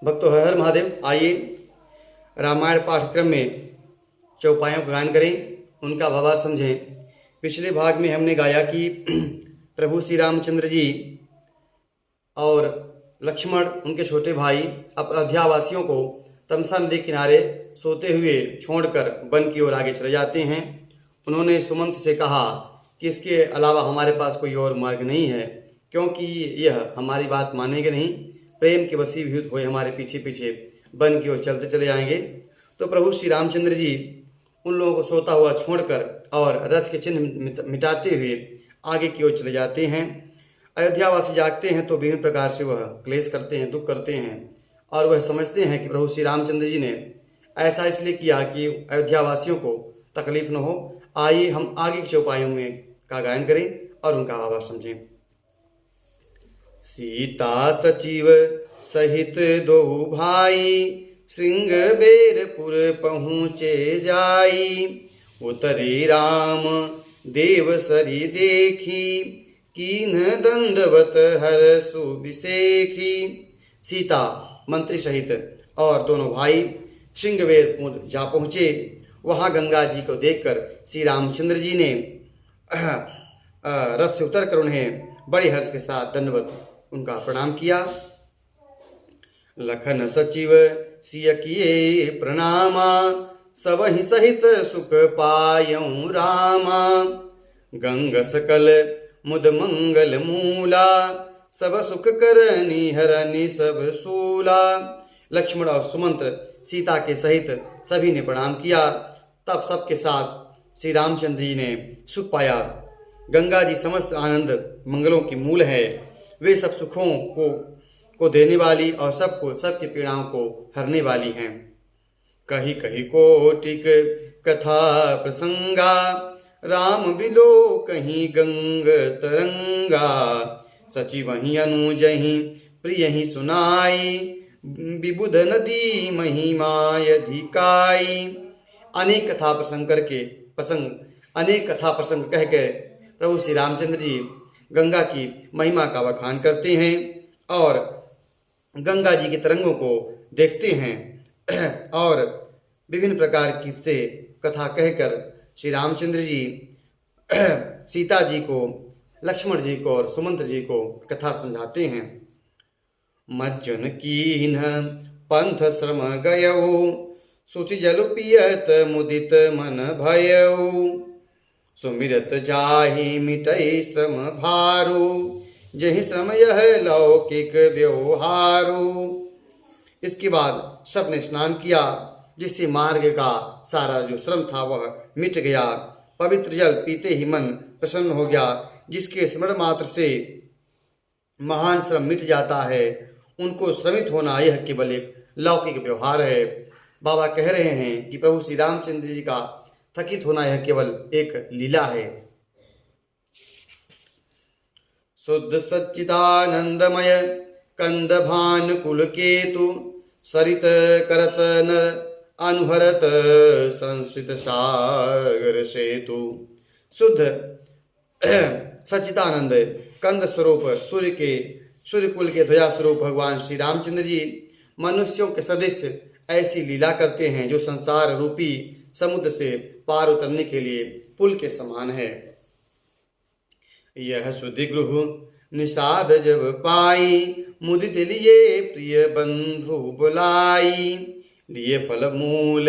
भक्तों, हर हर महादेव। आइए रामायण पाठ्यक्रम में चौपायों का गायन करें, उनका भावार्थ समझें। पिछले भाग में हमने गाया कि प्रभु श्री रामचंद्र जी और लक्ष्मण उनके छोटे भाई अयोध्यावासियों को तमसा नदी किनारे सोते हुए छोड़कर वन की ओर आगे चले जाते हैं। उन्होंने सुमंत से कहा कि इसके अलावा हमारे पास कोई और मार्ग नहीं है, क्योंकि यह हमारी बात मानेंगे नहीं। प्रेम के वशीभूत हुए हमारे पीछे पीछे वन की ओर चलते चले जाएंगे। तो प्रभु श्री रामचंद्र जी उन लोगों को सोता हुआ छोड़कर और रथ के चिन्ह मिटाते हुए आगे की ओर चले जाते हैं। अयोध्यावासी जागते हैं तो विभिन्न प्रकार से वह क्लेश करते हैं, दुख करते हैं, और वह समझते हैं कि प्रभु श्री रामचंद्र जी ने ऐसा इसलिए किया कि अयोध्यावासियों को तकलीफ न हो। आइए हम आगे की चौपाइयों में का गायन करें और उनका भावार्थ समझें। सीता सचिव सहित दो भाई श्रृंगबेरपुर पहुँचे जाई। उतरे राम देव सरी देखी कीन दंडवत हर सुबिसेखी। सीता मंत्री सहित और दोनों भाई श्रृंगबेरपुर जा पहुँचे। वहाँ गंगा जी को देखकर श्री रामचंद्र जी ने रथ से उतरकर उन्हें बड़े हर्ष के साथ दंडवत उनका प्रणाम किया। लखन सचिव सिय किए प्रणामा सबहि सहित सुख पायऊँ रामा। गंग सकल मुद मंगल मूला सब सुख करनी हरनि सब सूला। लक्ष्मण और सुमंत्र सीता के सहित सभी ने प्रणाम किया। तब सबके साथ श्री रामचंद्र जी ने सुख पाया। गंगा जी समस्त आनंद मंगलों की मूल है। वे सब सुखों को देने वाली और सबके पीड़ाओं को हरने वाली हैं। कही कही कोटिक कथा प्रसंगा राम बिलो कहीं गंग तरंगा। सचिव ही अनुजहि प्रिय ही सुनाई विबुध नदी महिमा अधिकाई। अनेक कथा प्रसंग कह के प्रभु श्री रामचंद्र जी गंगा की महिमा का बखान करते हैं और गंगा जी के तरंगों को देखते हैं और विभिन्न प्रकार की से कथा कहकर श्री रामचंद्र जी सीता जी को, लक्ष्मण जी को और सुमंत्र जी को कथा समझाते हैं। मज्जन कीन्ह पंथ श्रम गयऊ सुचि जल पियत मुदित मन भयऊ। सुमिरत जाहि मिटई श्रम भारू जहि श्रम यह लौकिक व्यवहारू। इसके बाद सबने स्नान किया, जिससे मार्ग का सारा जो श्रम था वह मिट गया। पवित्र जल पीते ही मन प्रसन्न हो गया। जिसके स्मरण मात्र से महान श्रम मिट जाता है, उनको श्रमित होना यह केवल एक लौकिक व्यवहार है। बाबा कह रहे हैं कि प्रभु श्री रामचंद्र जी का थकित होना यह केवल एक लीला है। शुद्ध सच्चिदानंदमय कंद भान कुल केतु सरित करत न अनुहरत संस्कृत सागर सेतु। शुद्ध सच्चिदानंद कंद स्वरूप सूर्य कुल के ध्वजा स्वरूप भगवान श्री रामचंद्र जी मनुष्यों के सदृश ऐसी लीला करते हैं जो संसार रूपी समुद्र से पार उतरने के लिए पुल के समान है। यह सुधि गृह निषाद जब पाई मुदित लिए प्रिय बंधु बुलाई। लिए फल मूल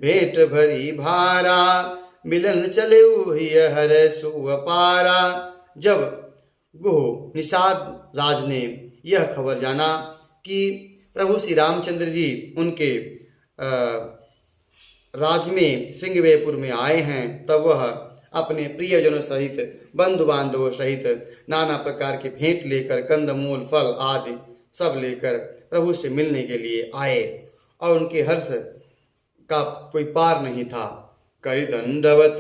भेंट भरी भारा मिलन चले हर सुअपारा। जब गुह निषाद राज ने यह खबर जाना कि प्रभु श्री रामचंद्र जी उनके राज में श्रृंगबेरपुर में आए हैं, तब वह अपने प्रियजनों सहित बंधु बांधवों सहित नाना प्रकार के भेंट लेकर कंदमूल फल आदि सब लेकर प्रभु से मिलने के लिए आए और उनके हर्ष का कोई पार नहीं था। करि दंडवत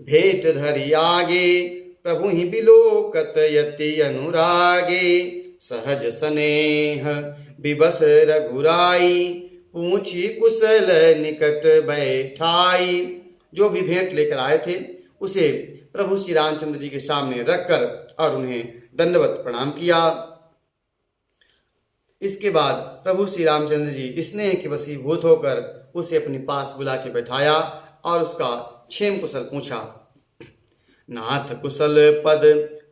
भेंट धरि आगे प्रभु ही बिलोकत यति अनुरागे। सहज स्नेह बिबस रघुराई पूछी कुशल निकट बैठाई। जो भी भेंट लेकर आए थे उसे प्रभु श्री रामचंद्र जी के सामने रखकर और उन्हें दंडवत प्रणाम किया। इसके बाद प्रभु श्री रामचंद्र जी स्नेह के वशीभूत होकर उसे अपने पास बुला के बैठाया और उसका क्षेम कुशल पूछा। नाथ कुशल पद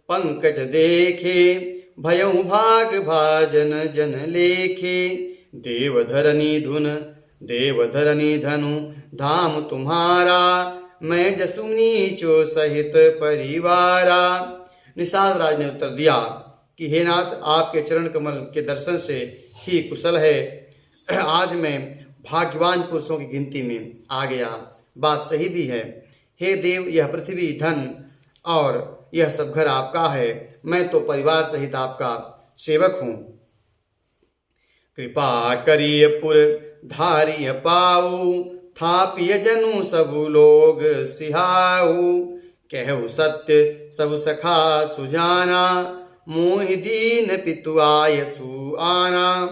पंकज देखे, भयउ भाग भाजन जन लेखे। देवधरनी धनु धाम तुम्हारा, मैं जसु नीचो सहित परिवारा। निषाद राज ने उत्तर दिया कि हे नाथ, आपके चरण कमल के दर्शन से ही कुशल है। आज मैं भाग्यवान पुरुषों की गिनती में आ गया। बात सही भी है। हे देव, यह पृथ्वी, धन और यह सब घर आपका है। मैं तो परिवार सहित आपका सेवक हूँ। कृपा करिय पुर धारिय पाऊ, थापिय जनु सबु लोग सिहाऊ। कहु सत्य सब सखा सुजाना, मोहि दीन पितु आयसु आना।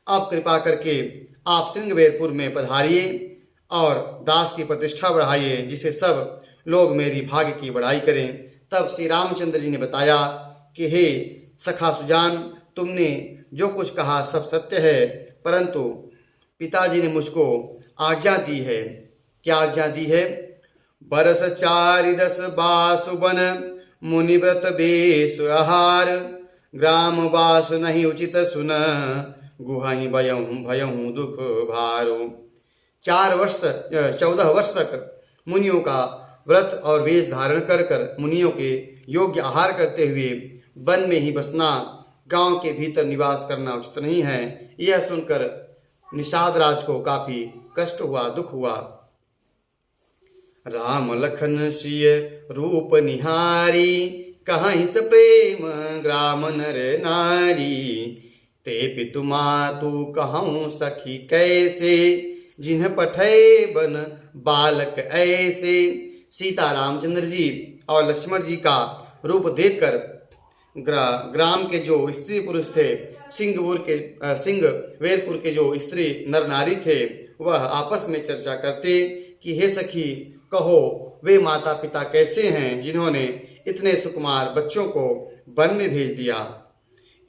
अब कृपा करके आप सिंहवेरपुर में पधारिए और दास की प्रतिष्ठा बढ़ाइए, जिसे सब लोग मेरी भाग्य की बड़ाई करें। तब श्री रामचंद्र जी ने बताया कि हे सखा सुजान, तुमने जो कुछ कहा सब सत्य है, परंतु पिताजी ने मुझको आज्ञा दी है। क्या आज्ञा दी है? बरस 4 बासुबन, मुनिव्रत बेस आहार। ग्राम वास नहीं उचित सुन, गुहाहि भयहु दुख भारो। 14 वर्ष तक मुनियों का व्रत और वेश धारण कर कर मुनियों के योग्य आहार करते हुए वन में ही बसना, गांव के भीतर निवास करना उचित नहीं है। यह सुनकर निषाद राज को काफी कष्ट हुआ, दुख हुआ। राम लखन सिय रूप निहारी, कहीं स प्रेम ग्राम नर नारी। ते पितु मातु कहूँ सखी कैसे, जिन्ह पठे बन बालक ऐसे। सीता रामचंद्र जी और लक्ष्मण जी का रूप देखकर ग्राम के जो स्त्री पुरुष थे, सिंहवेरपुर के जो स्त्री नर नारी थे, वह आपस में चर्चा करते कि हे सखी, कहो वे माता पिता कैसे हैं जिन्होंने इतने सुकुमार बच्चों को वन में भेज दिया।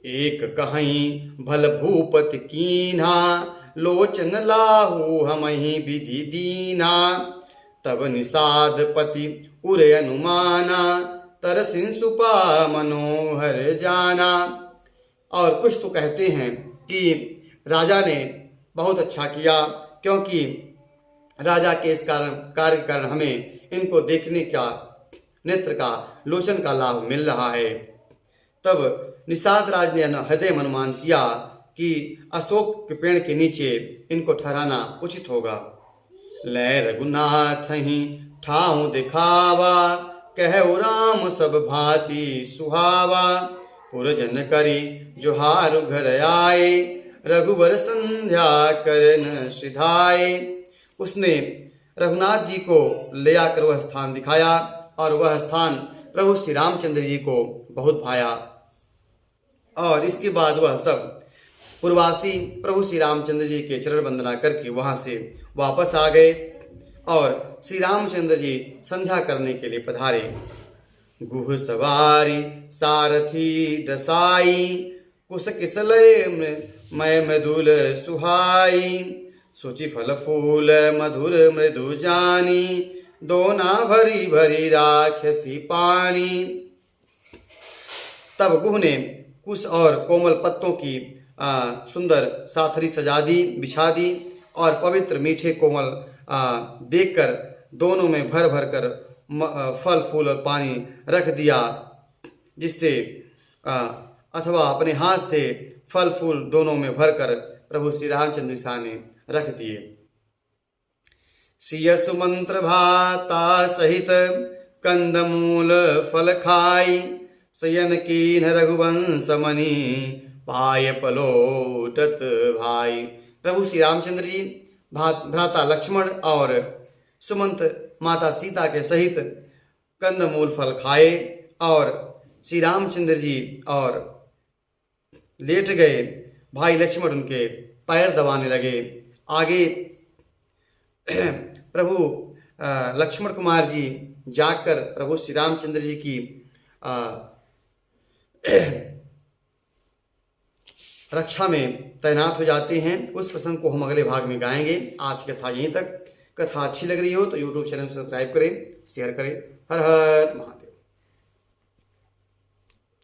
एक कहीं भल भूपति कीन्हा, लोचन लाहू हमहि विधि दीना। तब निषाद पति उरे अनुमाना, तरसिन सुपा मनोहर जाना। और कुछ तो कहते हैं कि राजा ने बहुत अच्छा किया, क्योंकि राजा के इस कार्य के कारण हमें इनको देखने का, नेत्र का, लोचन का लाभ मिल रहा है। तब निषाद राज ने हृदय में अनुमान किया कि अशोक के पेड़ के नीचे इनको ठहराना उचित होगा। लय रघुनाथ ही ठाऊ दिखावा, कहु राम सब भांति सुहावा। पुरजन करी जोहारु घर आए, रघुवर संध्या करन सिधाए। उसने रघुनाथ जी को ले आकर वह स्थान दिखाया और वह स्थान प्रभु श्री रामचंद्र जी को बहुत भाया। और इसके बाद वह सब पूर्ववासी प्रभु श्री रामचंद्र जी के चरण वंदना करके वहाँ से वापस आ गए और श्री रामचंद्र जी संध्या करने के लिए पधारे। गुह सवारी सारथी दसाई, कुश किसलय मय मृदुल सुहाई। सुचि फल फूल मधुर मृदु जानी, दोना भरी भरी राखसी पानी। तब गुह ने कुश और कोमल पत्तों की सुंदर साथरी सजा दी, बिछा दी और पवित्र मीठे कोमल देखकर दोनों में भर भर कर फल फूल और पानी रख दिया, जिससे अथवा अपने हाथ से फल फूल दोनों में भरकर प्रभु श्री रामचंद्र सामने रख दिए। सिय सुमंत्र भाता सहित कंदमूल फल खाई, शयन कीन रघुवंश मणि पाय पलोटत भाई। प्रभु श्री रामचंद्र जी भ्राता लक्ष्मण और सुमंत माता सीता के सहित कंदमूल फल खाए और श्री रामचंद्र जी और लेट गए। भाई लक्ष्मण उनके पैर दबाने लगे। आगे प्रभु लक्ष्मण कुमार जी जाकर प्रभु श्री रामचंद्र जी की रक्षा में तैनात हो जाते हैं। उस प्रसंग को हम अगले भाग में गाएंगे। आज की कथा यहीं तक। कथा अच्छी लग रही हो तो यूट्यूब चैनल को सब्सक्राइब करें, शेयर करें। हर हर महादेव।